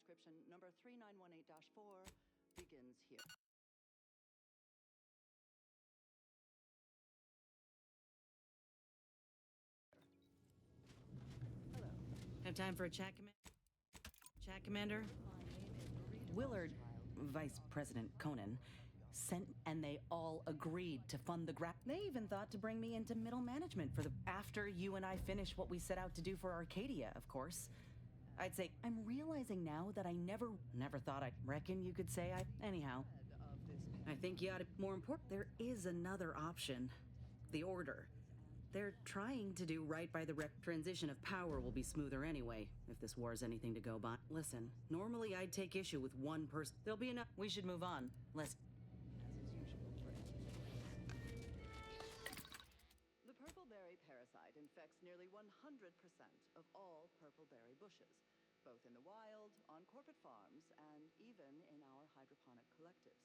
transcription number 3918-4 begins here. Hello. Have time for a chat, Commander? Willard, Vice President Conan, sent and they all agreed to fund the They even thought to bring me into middle management after you and I finish what we set out to do for Arcadia, of course. I'd say, I'm realizing now that I never thought I'd reckon you could say anyhow. I think you ought to... More important, There is another option. The Order. They're trying to do right by the transition of power will be smoother anyway, if this war is anything to go by. Listen, normally I'd take issue with one person. There'll be enough... We should move on. Let's... The purpleberry parasite infects nearly 100% of all purpleberry bushes, both in the wild, on corporate farms, and even in our hydroponic collectives.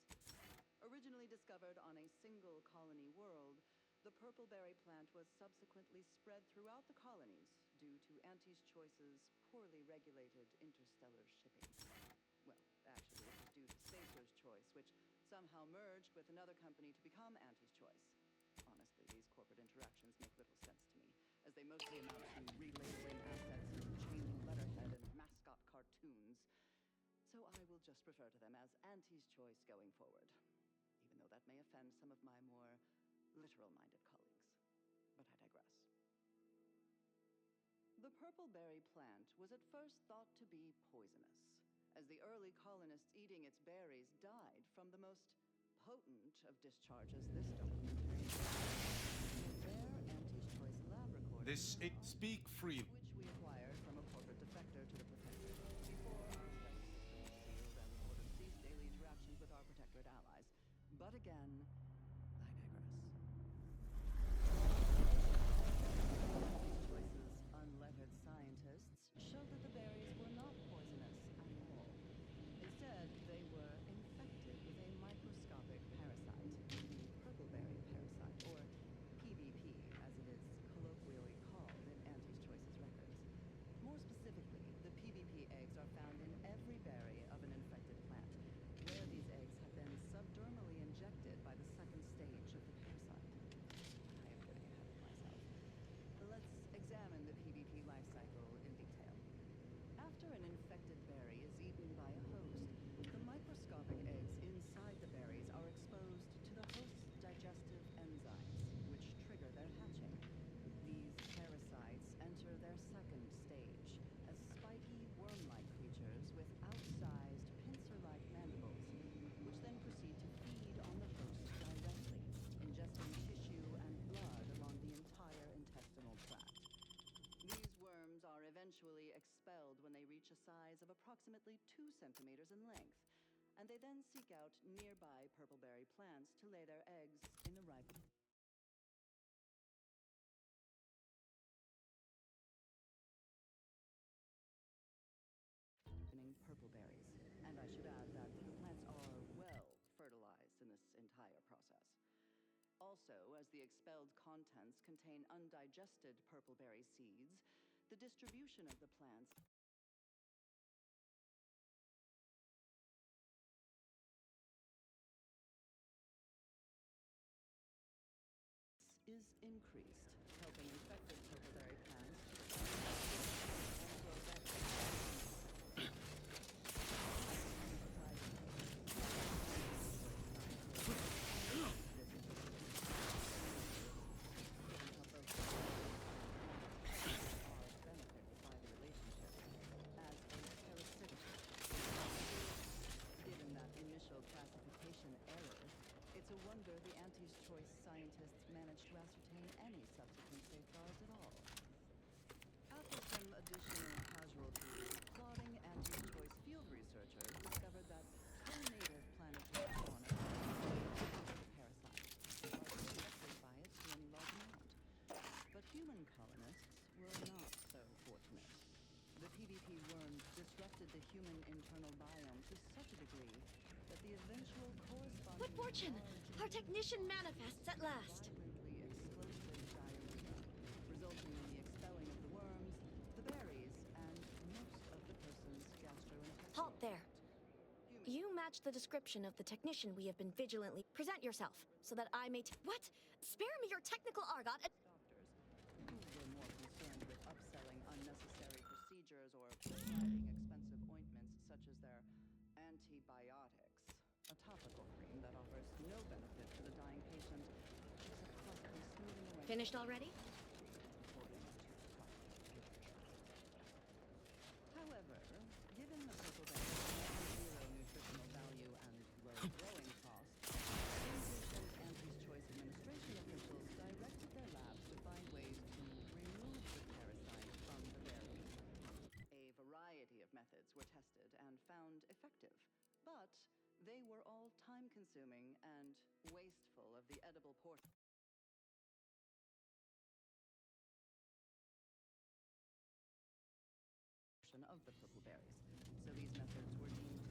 Originally discovered on a single colony world, the purpleberry plant was subsequently spread throughout the colonies due to Auntie's Choice's poorly regulated interstellar shipping. Well, actually, it was due to Spacer's Choice, which somehow merged with another company to become Auntie's Choice. Honestly, these corporate interactions make little sense to me, as they mostly amount to relabeling assets and changing letterhead and mascot cartoons. So I will just refer to them as Auntie's Choice going forward, even though that may offend some of my more literal-minded colleagues. But I digress. The purpleberry plant was at first thought to be poisonous, as the early colonists eating its berries died from the most potent of discharges this documentary. Rare Auntie's Choice lab recordings. Speak free. Which we acquired from a corporate defector to the Protectorate before our studies sealed and ordered to cease daily interactions with our Protectorate allies. But again, I digress. Choice's unlettered scientists showed that the berries were not poisonous at all. Instead, they were infected with a microscopic parasite, the purpleberry parasite, or PBP, as it is colloquially called in Auntie's Choice's records. More specifically, the PBP eggs are found in every berry of an infected plant, where these eggs have been subdermally injected by the second stage of the parasite. I am getting ahead of myself. Let's examine the PBP life cycle in detail. After an infected berry is eaten by a host, the microscopic eggs inside the berries are exposed to the host's digestive enzymes, which trigger their hatching. These parasites enter their second stage as spiky, worm-like creatures with outsized, pincer-like mandibles, which then proceed to feed on the host directly, ingesting tissue and blood along the entire intestinal tract. These worms are eventually expelled when they reach a size of approximately 2 centimeters in length, and they then seek out nearby purpleberry plants to lay their eggs in the ripe purpleberries. And I should add that the plants are well fertilized in this entire process. Also, as the expelled contents contain undigested purpleberry seeds, the distribution of the plants is increased, helping infected purpleberry plants to and grow better. Classification error, it's a wonder the Auntie's Choice scientists managed to ascertain any subsequent safeguards at all. After some additional casualties, plodding Auntie's Choice field researchers discovered that co-native planetary fauna the parasite, directly biased to any large amount. But human colonists were not so fortunate. The PBP worms disrupted the human internal biome to such a degree that the eventual corresponding... What fortune! Our technician manifests at last! ...violently explosive diarrhea, resulting in the expelling of the worms, the berries, and most of the person's gastrointestinal... Halt! match the description of the technician we have been vigilantly... Present yourself, so that I may... What? Spare me your technical argot and... Doctors, who were more concerned with upselling unnecessary procedures or prescribing expensive ointments such as their antibiotics, a topical cream that offers no benefit to the dying patient, except possibly smoothing away... Finished already? However, given the purple berry's zero nutritional value and low growing cost, English and Auntie's Choice administration officials directed their labs to find ways to remove the parasite from the berry. A variety of methods were tested and found effective, but they were all time-consuming and wasteful of the edible portion of the purple berries, so these methods were deemed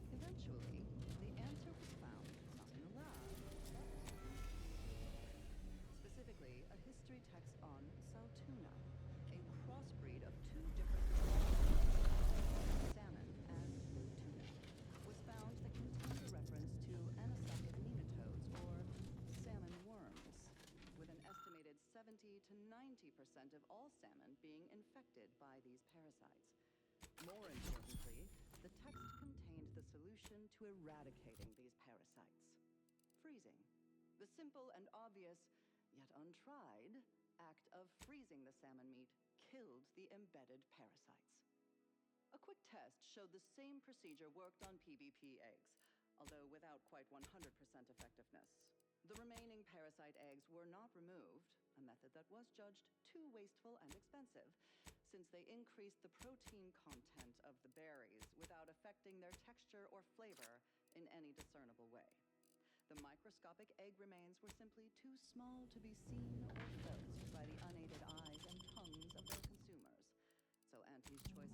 Eventually, the answer was found not in a lab. Specifically, a history text on Saltuna, a crossbreed of two different salmon and blue tuna, was found that contained a reference to anisakid nematodes, or salmon worms, with an estimated 70 to 90% of all salmon being infected by these parasites. More importantly, the text contained the solution to eradicating these parasites: freezing. The simple and obvious, yet untried, act of freezing the salmon meat killed the embedded parasites. A quick test showed the same procedure worked on PBP eggs, although without quite 100% effectiveness. The remaining parasite eggs were not removed, a method that was judged too wasteful and expensive, since they increased the protein content of the berries without affecting their texture or flavor in any discernible way. The microscopic egg remains were simply too small to be seen or felt by the unaided eyes and tongues of their consumers. So Auntie's Choice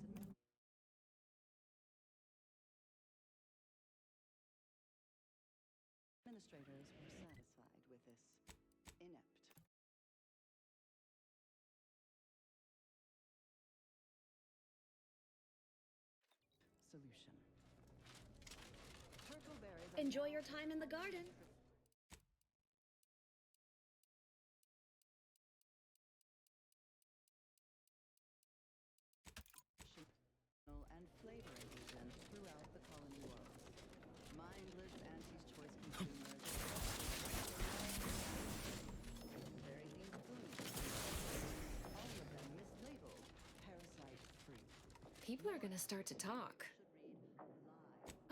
administrators were satisfied with this inept solution. Purple berries are Enjoy now your time in the garden. and flavoring agent throughout the colony world. Mindless Auntie's Choice consumers very themed foods, all of them mislabeled parasite-free. People are gonna start to talk.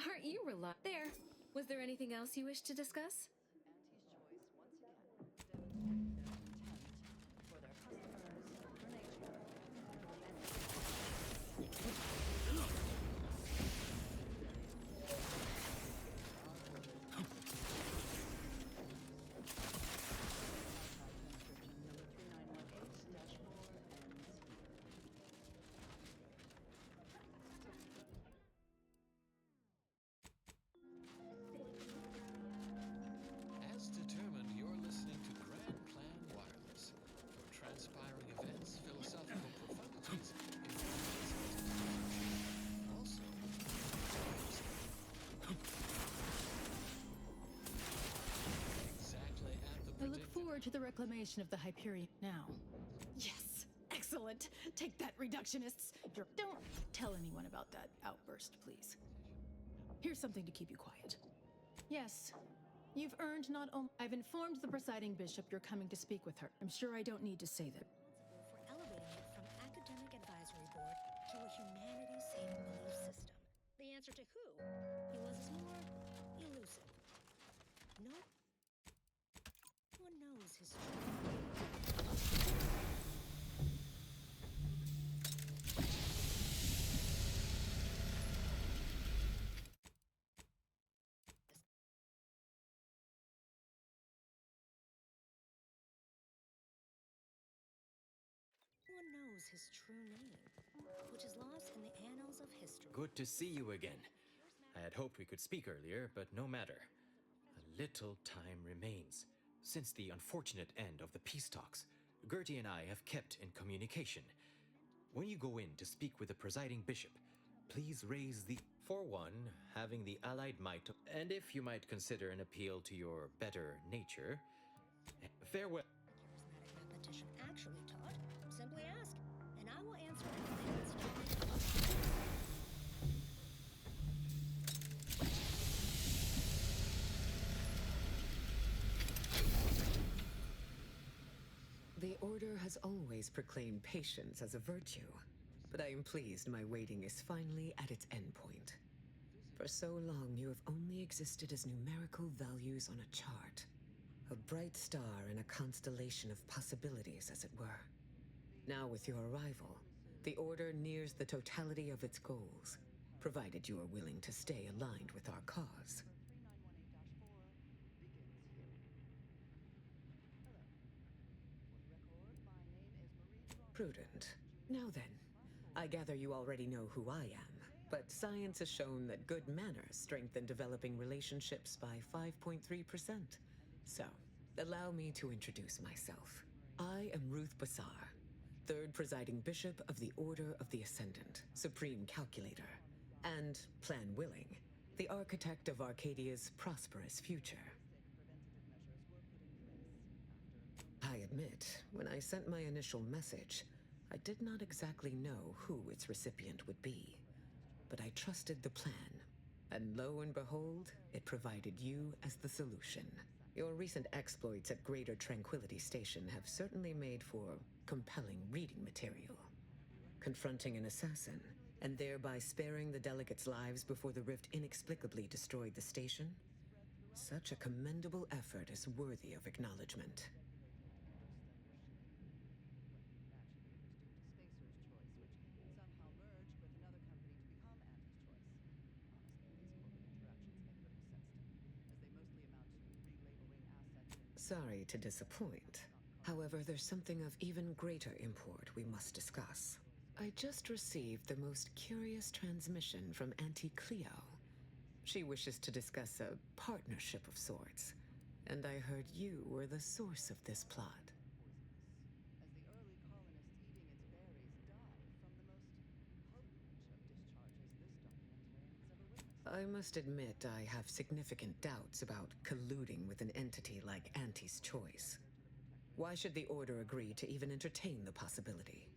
Aren't you there? Was there anything else you wish to discuss? Auntie's Choice once again demonstrated their contempt for their customers, for nature, and for As determined, you're listening to Grand Plan Wireless for transpiring events, philosophical profundities, also exactly at the I look forward to the reclamation of the Hyperion now. Yes! Excellent! Take that, reductionists! Don't tell anyone about that outburst, please. Here's something to keep you quiet. Yes, you've earned not only... I've informed the presiding bishop you're coming to speak with her. I'm sure I don't need to say that. For elevating it from academic advisory board to a humanity-saving belief system. The answer to who? He was more elusive. No one knows his his true name, which is lost in the annals of history. Good to see you again. I had hoped we could speak earlier, but no matter. A little time remains. Since the unfortunate end of the peace talks, Gertie and I have kept in communication. When you go in to speak with the presiding bishop, Please raise the... For one, having the allied might, and if you might consider an appeal to your better nature, farewell. Charismatic mathematician actually taught? Simply ask, and I will answer anything. The Order has always proclaimed patience as a virtue, but I am pleased my waiting is finally at its endpoint. For so long, you have only existed as numerical values on a chart. A bright star in a constellation of possibilities, as it were. Now, with your arrival, the Order nears the totality of its goals, provided you are willing to stay aligned with our cause. Prudent. Now then, I gather you already know who I am, but science has shown that good manners strengthen developing relationships by 5.3%. So, allow me to introduce myself. I am Ruth Bassar, third presiding bishop of the Order of the Ascendant, supreme calculator, and, plan willing, the architect of Arcadia's prosperous future. I admit, when I sent my initial message, I did not exactly know who its recipient would be. But I trusted the plan, and lo and behold, it provided you as the solution. Your recent exploits at Greater Tranquility Station have certainly made for compelling reading material. Confronting an assassin, and thereby sparing the delegates' lives before the rift inexplicably destroyed the station? Such a commendable effort is worthy of acknowledgement. Sorry to disappoint. However, there's something of even greater import we must discuss. I just received the most curious transmission from Auntie Cleo. She wishes to discuss a partnership of sorts, and I heard you were the source of this plot. I must admit I have significant doubts about colluding with an entity like Auntie's Choice. Why should the Order agree to even entertain the possibility?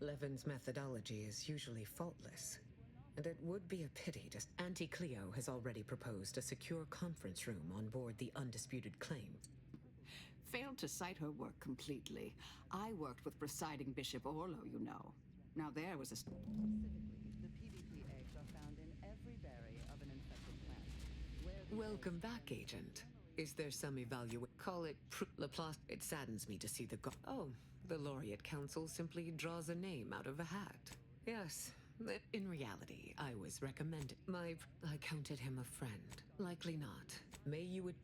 Levin's methodology is usually faultless, and it would be a pity to... Auntie Cleo has already proposed a secure conference room on board the Undisputed Claim. Failed to cite her work completely. I worked with presiding Bishop Orlo, you know. Now there was a... Specifically, the PvP eggs are found in every berry of an infected plant. Welcome back, Agent. Is there some Call it Laplace. It saddens me to see the the Laureate Council simply draws a name out of a hat. Yes, in reality, I was recommended. I counted him a friend. Likely not. May you would...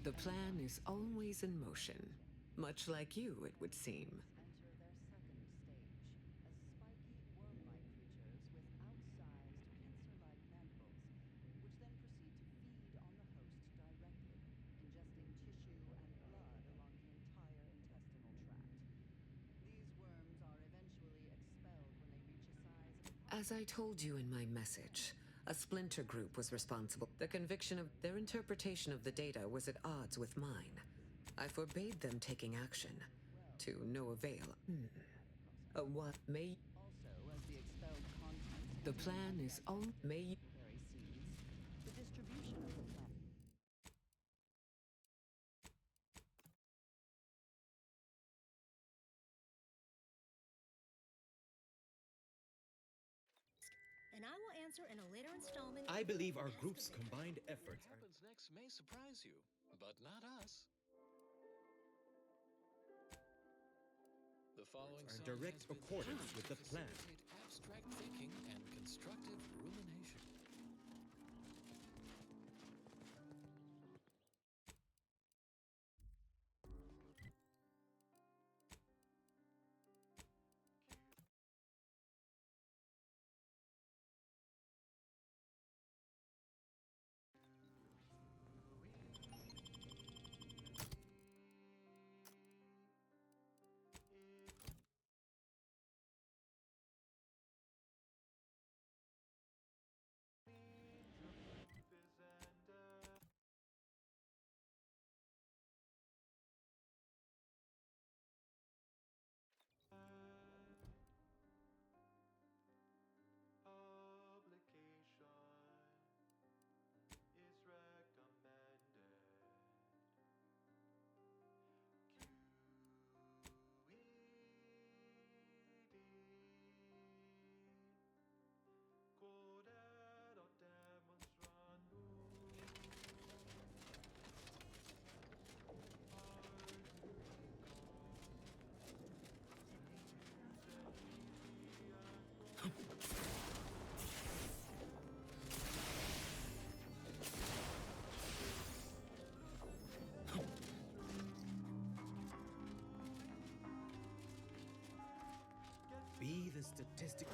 The plan is always in motion. Much like you, it would seem. As I told you in my message, a splinter group was responsible. The conviction of their interpretation of the data was at odds with mine. I forbade them taking action, to no avail. What may... The plan is all... May... The distribution of the plant. And I will answer in a later installment. I believe our group's combined efforts What happens next may surprise you, but not us. The following are in song direct has been accordance tuned with to the plan. facilitate abstract thinking and constructive rumination. statistical...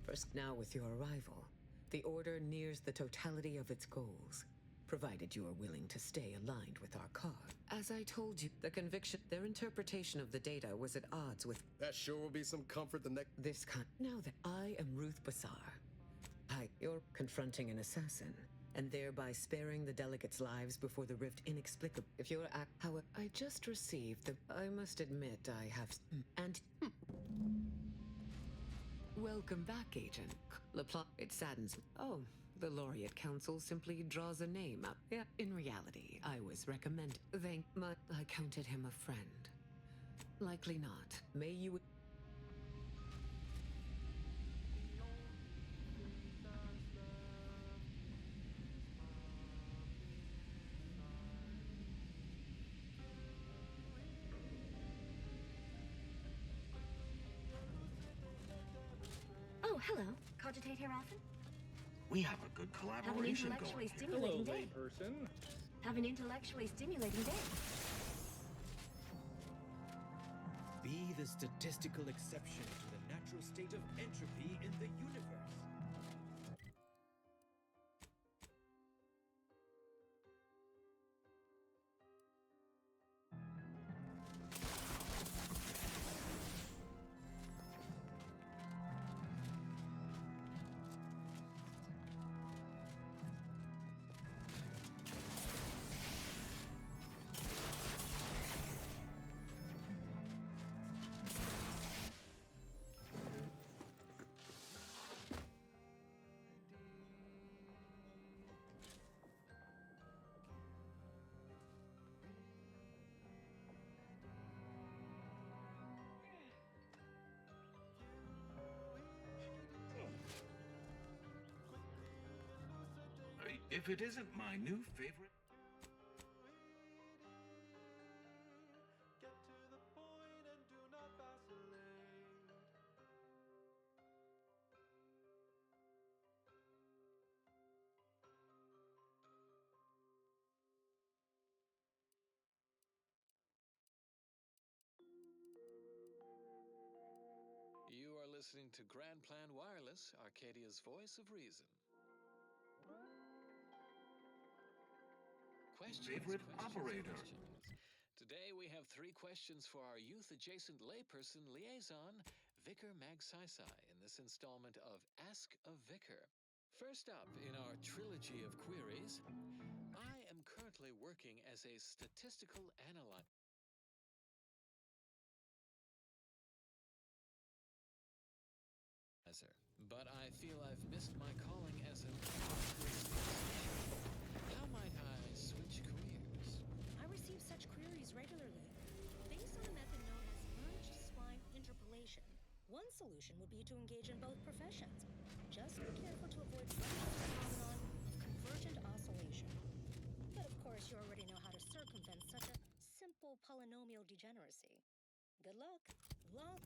First, now with your arrival, the Order nears the totality of its goals, provided you are willing to stay aligned with our cause. As I told you, their interpretation of the data was at odds with... That sure will be some comfort the next... Now that I am Ruth Bassar, you're confronting an assassin, and thereby sparing the delegates' lives before the rift inexplicable. If you're however, I just received the... I must admit I have... Welcome back, Agent. It saddens me. Oh, the Laureate Council simply draws a name up. Yeah, in reality, I was recommended. I counted him a friend. Likely not. May you... Oh, hello. Cogitate here often? We have a good collaboration going. Have an intellectually stimulating day. Person. Have an intellectually stimulating day. Be the statistical exception to the natural state of entropy in the universe. If it isn't my new favorite... You are listening to Grand Plan Wireless, Arcadia's voice of reason. Favorite operator. Today we have 3 questions for our youth-adjacent layperson liaison, Vicar Magsaisai, in this installment of Ask a Vicar. First up in our trilogy of queries, I am currently working as a statistical analyzer. But I feel I've missed my calling as an How might I switch careers? I receive such queries regularly. Based on a method known as merged spline interpolation, one solution would be to engage in both professions. Just be careful to avoid the phenomenon of convergent oscillation. But of course, you already know how to circumvent such a simple polynomial degeneracy. Good luck. Long...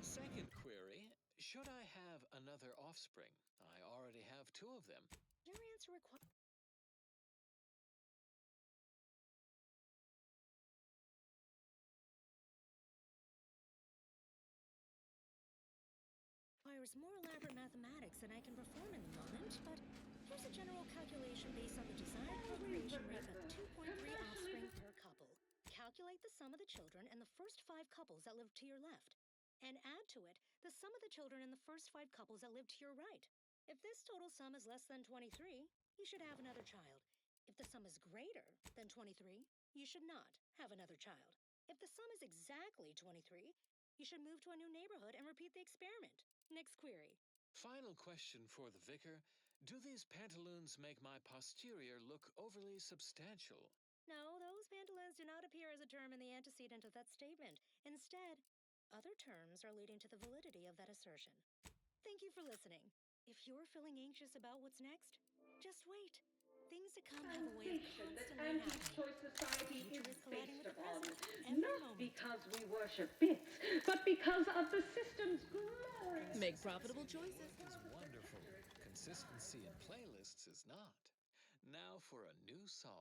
Second query, should I have another offspring? I already have 2 of them. Your answer requires more elaborate mathematics than I can perform in the moment, but here's a general calculation based on the desired procreation rate of 2.3 offspring per couple. Calculate the sum of the children and the first 5 couples that live to your left, and add to it the sum of the children in the first 5 couples that live to your right. If this total sum is less than 23, you should have another child. If the sum is greater than 23, you should not have another child. If the sum is exactly 23, you should move to a new neighborhood and repeat the experiment. Next query. Final question for the vicar. Do these pantaloons make my posterior look overly substantial? No, those pantaloons do not appear as a term in the antecedent of that statement. Instead, other terms are leading to the validity of that assertion. Thank you for listening. If you're feeling anxious about what's next, just wait. Things to come have a way of constantly happening. Society Future is is colliding based with the upon, present every not moment. because we worship bits, but because of the system's glorious... Make profitable choices. Is wonderful. Consistency in playlists is not. Now for a new song.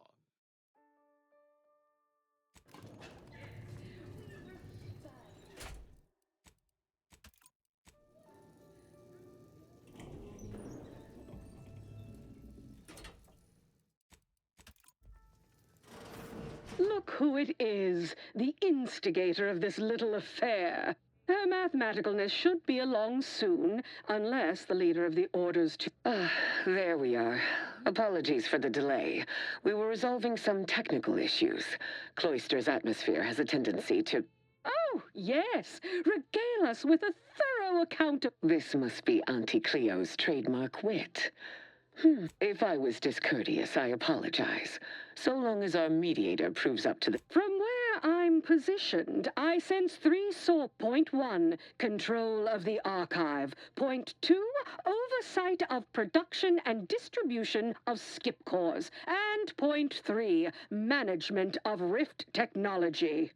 Look who it is, the instigator of this little affair. Her mathematicalness should be along soon, unless the leader of the orders to... There we are. Apologies for the delay. We were resolving some technical issues. Cloister's atmosphere has a tendency to... Oh, yes. Regale us with a thorough account of... This must be Auntie Cleo's trademark wit. If I was discourteous, I apologize. So long as our mediator proves up to the... From where I'm positioned, I sense 3 saw. Point 1, control of the archive. Point 2, oversight of production and distribution of skip cores. And point 3, management of Rift technology.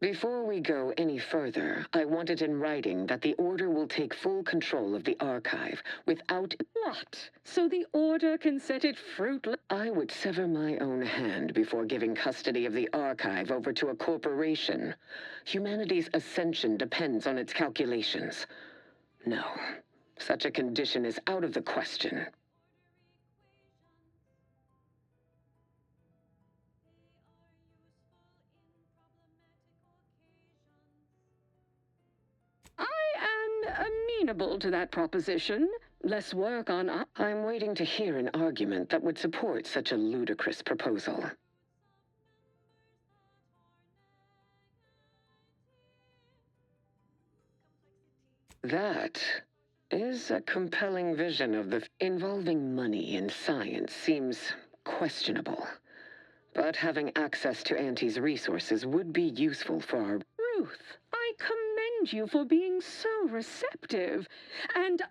Before we go any further, I want it in writing that the Order will take full control of the archive without... What? So the Order can set it fruitless? I would sever my own hand before giving custody of the archive over to a corporation. Humanity's ascension depends on its calculations. No, such a condition is out of the question. I am amenable to that proposition. Less work on... I'm waiting to hear an argument that would support such a ludicrous proposal. That is a compelling vision of the... Involving money in science seems questionable. But having access to Auntie's resources would be useful for our... Ruth, I commend you for being so receptive, and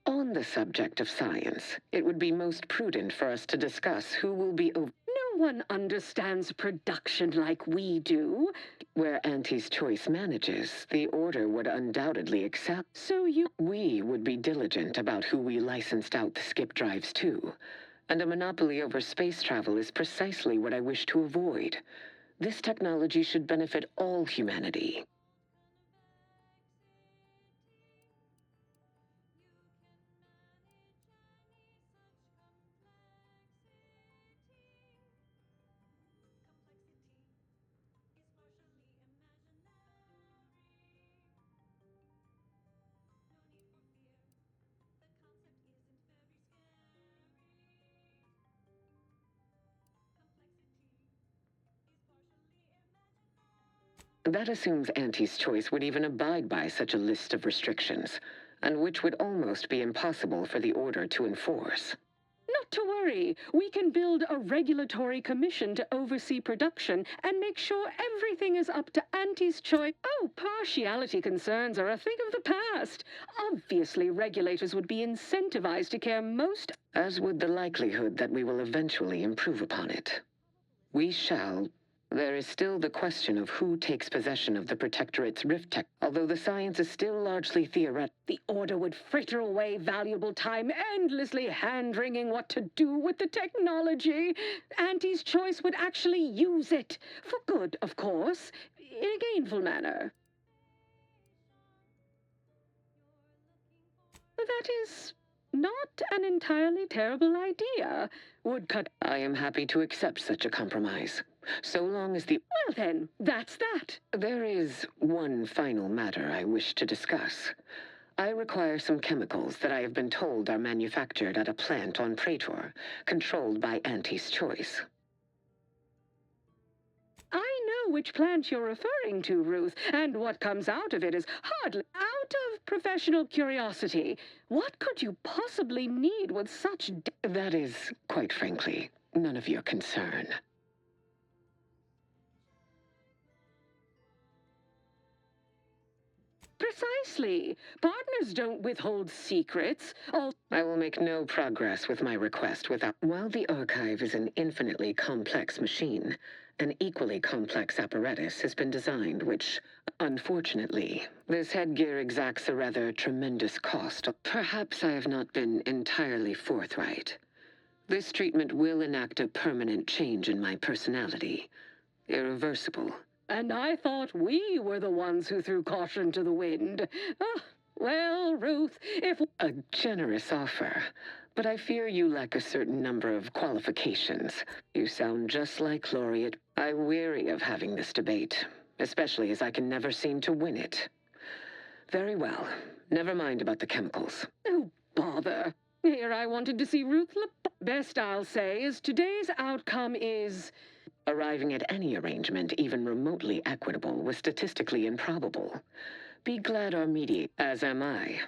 On the subject of science, it would be most prudent for us to discuss who will be No one understands production like we do. Where Auntie's choice manages, the Order would undoubtedly accept. So you... We would be diligent about who we licensed out the skip drives to. And a monopoly over space travel is precisely what I wish to avoid. This technology should benefit all humanity. That assumes Auntie's choice would even abide by such a list of restrictions, and which would almost be impossible for the Order to enforce. Not to worry. We can build a regulatory commission to oversee production and make sure everything is up to Auntie's choice. Oh, partiality concerns are a thing of the past. Obviously, regulators would be incentivized to care most... As would the likelihood that we will eventually improve upon it. We shall... There is still the question of who takes possession of the Protectorate's Rift Tech. Although the science is still largely theoretical, the Order would fritter away valuable time endlessly hand-wringing what to do with the technology. Auntie's choice would actually use it. For good, of course. In a gainful manner. That is not an entirely terrible idea. Woodcut. I am happy to accept such a compromise. So long as the... Well then, that's that. There is one final matter I wish to discuss. I require some chemicals that I have been told are manufactured at a plant on Praetor, controlled by Auntie's choice. I know which plant you're referring to, Ruth, and what comes out of it is hardly out of professional curiosity. What could you possibly need with such... That is, quite frankly, none of your concern. Precisely. Partners don't withhold secrets. I will make no progress with my request without... While the archive is an infinitely complex machine, an equally complex apparatus has been designed which, unfortunately, this headgear exacts a rather tremendous cost. Perhaps I have not been entirely forthright. This treatment will enact a permanent change in my personality. Irreversible. And I thought we were the ones who threw caution to the wind. Well, Ruth, if... A generous offer, but I fear you lack a certain number of qualifications. You sound just like Laureate. I weary of having this debate, especially as I can never seem to win it. Very well. Never mind about the chemicals. Oh, bother. Here I wanted to see Ruth Best I'll say is today's outcome is... Arriving at any arrangement, even remotely equitable, was statistically improbable. Be glad our mediator, as am I.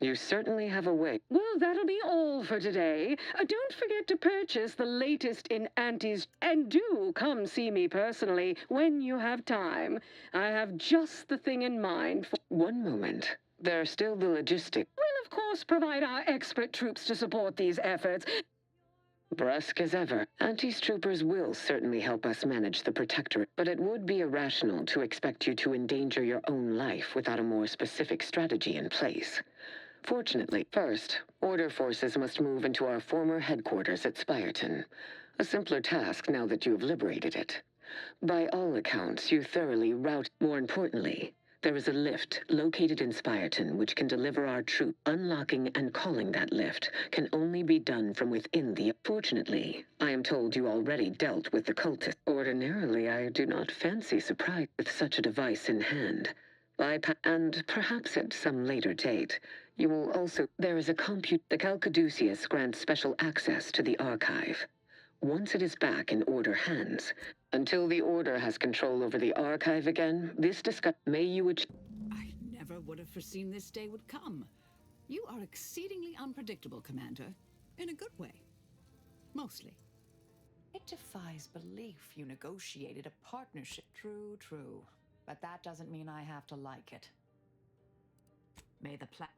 You certainly have a way. Well, that'll be all for today. Don't forget to purchase the latest in Auntie's, and do come see me personally when you have time. I have just the thing in mind for... One moment. There are still the logistics. We'll, of course, provide our expert troops to support these efforts. Brusque as ever, Auntie's troopers will certainly help us manage the Protectorate, but it would be irrational to expect you to endanger your own life without a more specific strategy in place. Fortunately, first, Order forces must move into our former headquarters at Spireton. A simpler task now that you have liberated it. By all accounts, you thoroughly rout. More importantly, there is a lift located in Spireton which can deliver our troop. Unlocking and calling that lift can only be done from within the... Fortunately, I am told you already dealt with the cultists. Ordinarily, I do not fancy surprise with such a device in hand. And perhaps at some later date, you will also... There is a compute... The Calcaduceus grants special access to the archive. Once it is back in Order hands, until the Order has control over the archive again, this may you achieve... I never would have foreseen this day would come. You are exceedingly unpredictable, Commander. In a good way. Mostly. It defies belief you negotiated a partnership. True. But that doesn't mean I have to like it. May the plan...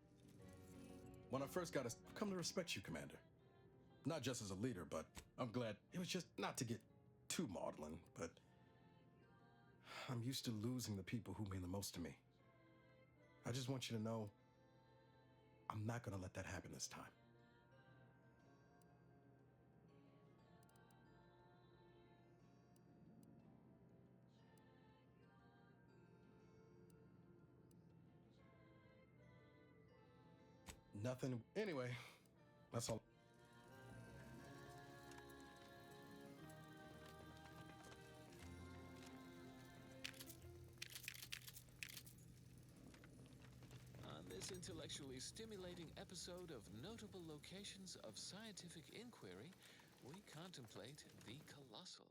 When I first got I've come to respect you, Commander. Not just as a leader, but I'm glad. It was just not to get too maudlin, but I'm used to losing the people who mean the most to me. I just want you to know I'm not going to let that happen this time. Nothing. Anyway, that's all. This intellectually stimulating episode of Notable Locations of Scientific Inquiry, we contemplate the colossal.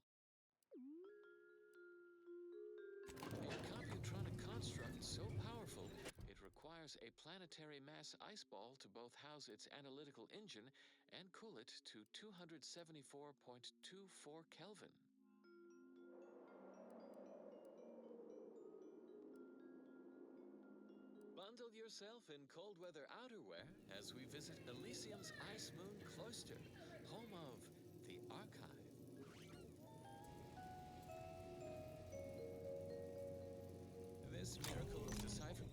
A computronic construct so powerful, it requires a planetary mass ice ball to both house its analytical engine and cool it to 274.24 Kelvin. Bundle yourself in cold weather outerwear as we visit Elysium's Ice Moon Cloister, home of the Archive. This miracle of deciphering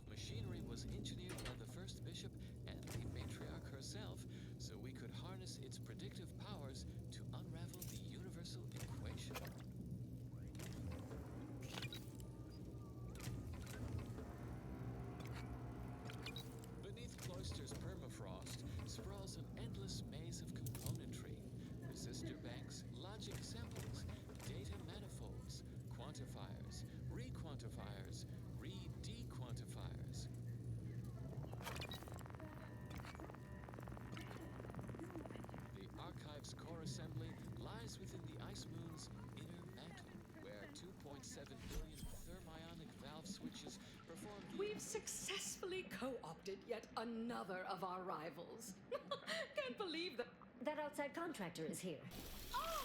machinery was engineered by the first bishop and the matriarch herself, so we could harness its predictive powers to unravel the universal equation. Permafrost sprawls an endless maze of componentry, resistor banks, logic samples, data manifolds, quantifiers, re-quantifiers, re-dequantifiers. The archive's core assembly lies within the Ice Moon's inner mantle, where 2.7 billion thermionic valve switches perform the... We've successfully co-opted yet another of our rivals. Can't believe that. That outside contractor is here. Ah,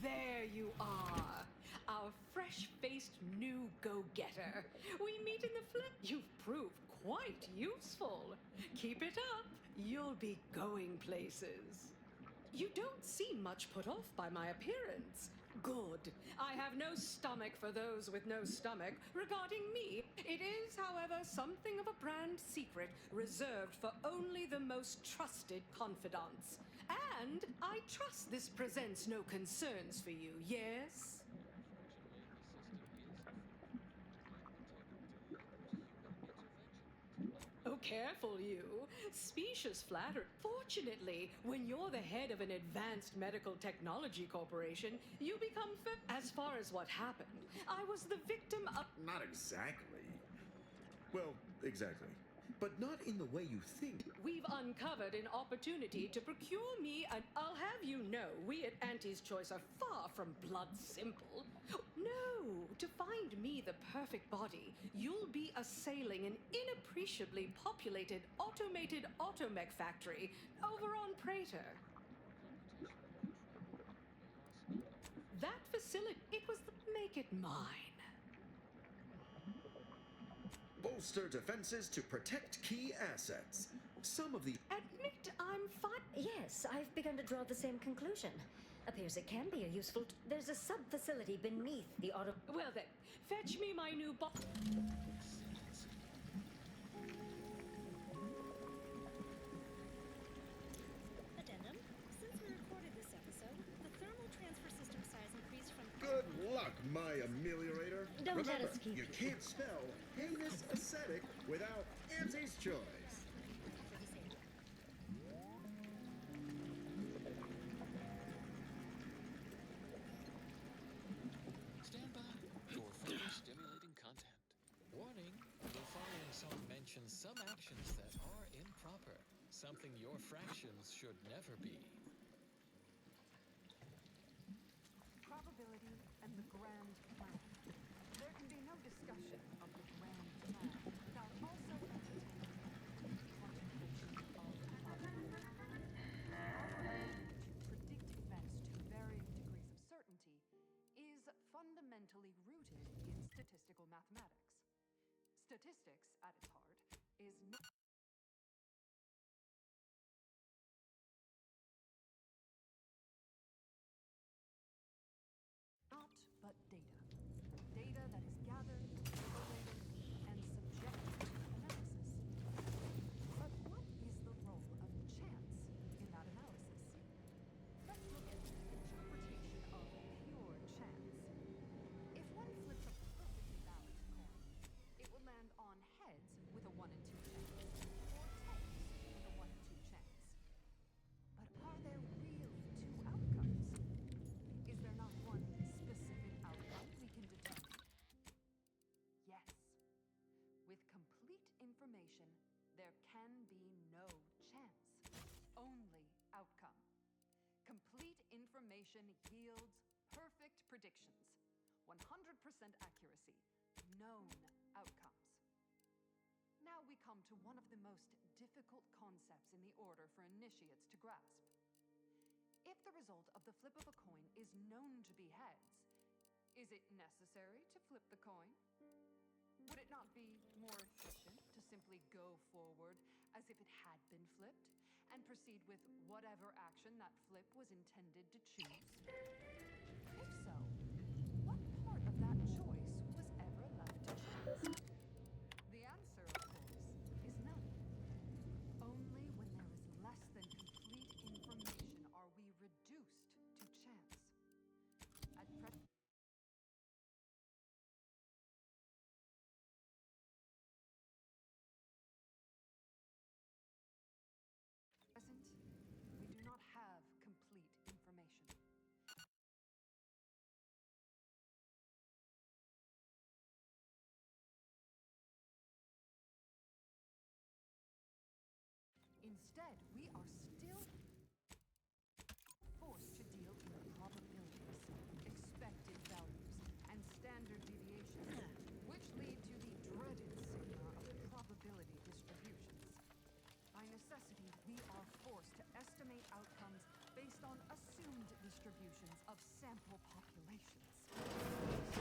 there you are. our fresh-faced new go-getter. We meet in the flip. You've proved quite useful. Keep it up. You'll be going places. You don't seem much put off by my appearance. Good. I have no stomach for those with no stomach. Regarding me, it is, however, something of a brand secret reserved for only the most trusted confidants. And I trust this presents no concerns for you, yes? Oh, careful you. Specious flattery. Fortunately, when you're the head of an advanced medical technology corporation, you become as far as what happened. I was the victim of... Not exactly. Well, exactly. But not in the way you think. We've uncovered an opportunity to procure me an... I'll have you know, we at Auntie's Choice are far from blood simple. No, to find me the perfect body, you'll be assailing an inappreciably populated automated automech factory over on Prater. That facility, it was the... Make it mine. Bolster defenses to protect key assets. Some of the... Admit I'm fine. Yes, I've begun to draw the same conclusion. Appears it can be a useful... There's a sub-facility beneath the auto... Well then, fetch me my new Addendum. Since we recorded this episode, the thermal transfer system size increased from... Good luck, my ameliorator. Don't let Remember, us keep you can't spell heinous ascetic without Auntie's Choice. Stand by for further stimulating content. Warning, the following song mentions some actions that are improper, something your fractions should never be. Probability and the grand plan. There can be no discussion of the grand plan without also entertaining contemplation of probability. To predict events to varying degrees of certainty is fundamentally rooted in statistical mathematics. Statistics, at its heart, is not but data. Data that is gathered, collated, and subjected to analysis. But what is the role of chance in that analysis? Let's look at the interpretation of pure chance. If one flips a perfectly balanced coin, it will land on heads with a 1 in 2 chance, or tails with a 1 in 2 chance. But are there really two outcomes? Is there not one specific outcome we can determine? Yes. With complete information, there can be no chance. Only outcome. Complete information yields perfect predictions. 100% accuracy. Known outcomes. Now we come to one of the most difficult concepts in the order for initiates to grasp. If the result of the flip of a coin is known to be heads, is it necessary to flip the coin? Would it not be more efficient to simply go forward as if it had been flipped and proceed with whatever action that flip was intended to choose? If so, what part of that choice was ever left to chance? The answer, of course, is none. Only when there is less than complete information are we reduced to chance. At present, we do not have complete information. Instead, we are still forced to deal in probabilities, expected values, and standard deviations, which lead to the dreaded sigma of probability distributions. By necessity, we are forced to estimate outcomes based on assumed distributions of sample populations.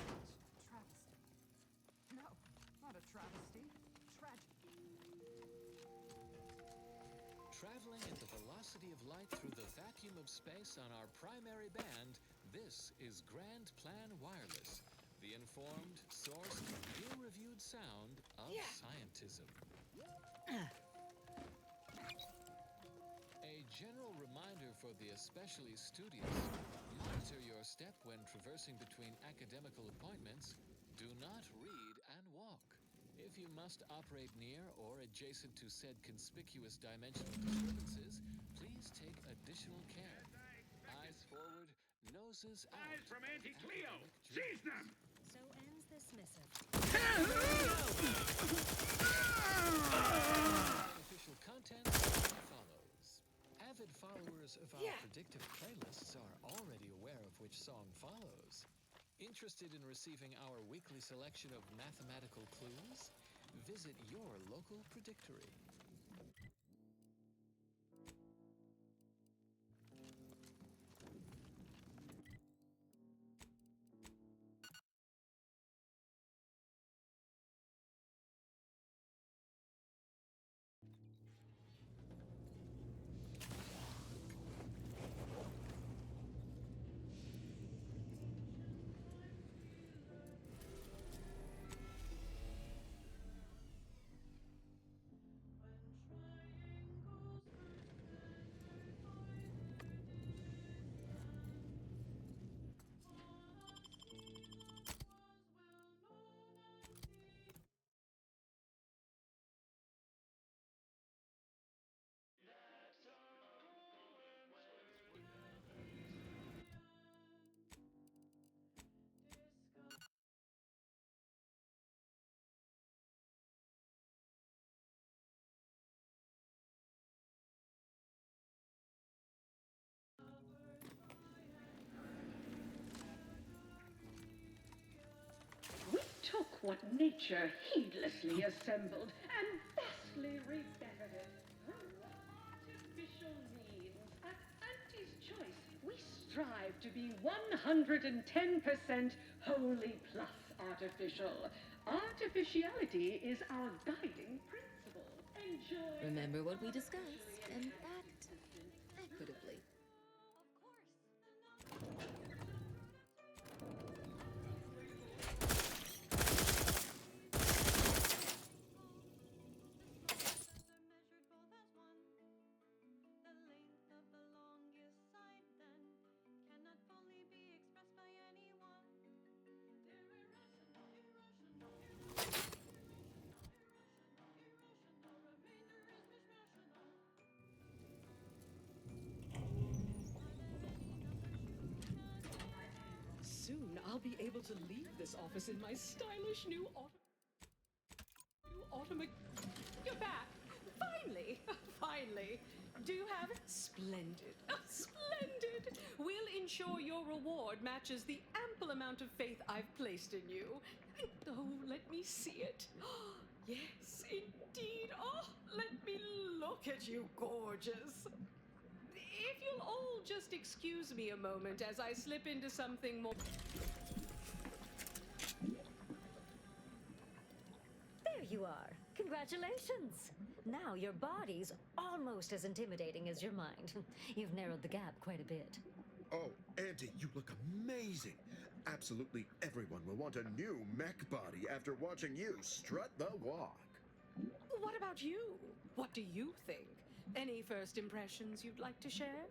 travesty. Traveling at the velocity of light through the vacuum of space on our primary band, this is Grand Plan Wireless, the informed, sourced, peer-reviewed sound of scientism. A general reminder for the especially studious: monitor your step when traversing between academical appointments. Do not read and walk. If you must operate near or adjacent to said conspicuous dimensional disturbances, please take additional care. Eyes forward, noses out. Eyes from Auntie Cleo! Seize them! So ends this missive. Official content follows. Avid followers of our predictive playlists are already aware of which song follows. Interested in receiving our weekly selection of mathematical clues? Visit your local predictory. We took what nature heedlessly assembled and vastly rebettered it through artificial means. At Auntie's Choice, we strive to be 110% wholly plus artificial. Artificiality is our guiding principle. Enjoy. Remember what we discussed and act equitably. Soon I'll be able to leave this office in my stylish new You're back! Finally! Finally! Do you have splendid? Splendid! We'll ensure your reward matches the ample amount of faith I've placed in you. Oh, let me see it. Yes, indeed. Oh, let me look at you, gorgeous. If you'll all just excuse me a moment as I slip into something more... There you are. Congratulations. Now your body's almost as intimidating as your mind. You've narrowed the gap quite a bit. Oh, Auntie, you look amazing. Absolutely everyone will want a new mech body after watching you strut the walk. What about you? What do you think? Any first impressions you'd like to share?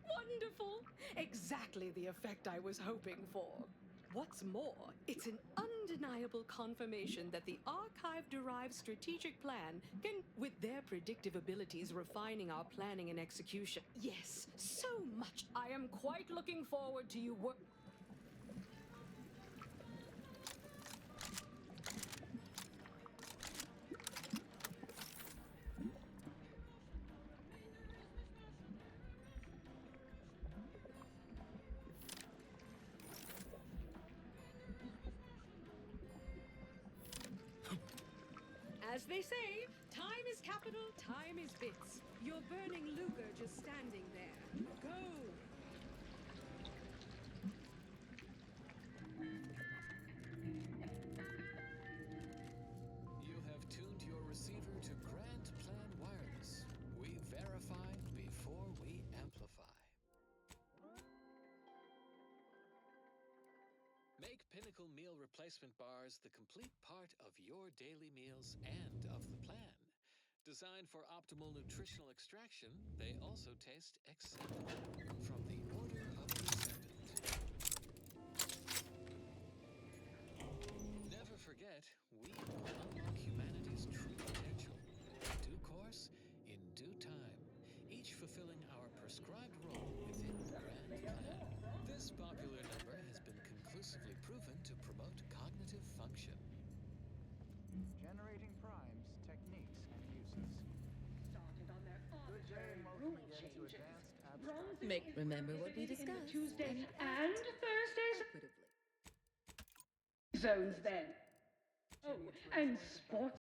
Wonderful! Exactly the effect I was hoping for. What's more, it's an undeniable confirmation that the archive-derived strategic plan can, with their predictive abilities, refining our planning and execution. Yes, so much. I am quite looking forward to you work. As they say, time is capital, time is bits. You're burning lucre just standing there. Go! identical meal replacement bars, the complete part of your daily meals and of the plan. Designed for optimal nutritional extraction, they also taste acceptable. From the order of the acceptant. Never forget, we will unlock humanity's true potential. In due course, in due time, each fulfilling our prescribed role within the grand plan. This popular number has been conclusively proven to promote cognitive function. Generating primes, techniques, and uses. Good day and welcome again to Advanced Abstract. Remember what we discussed. Tuesdays and Thursdays. Zones then. Oh, and sports.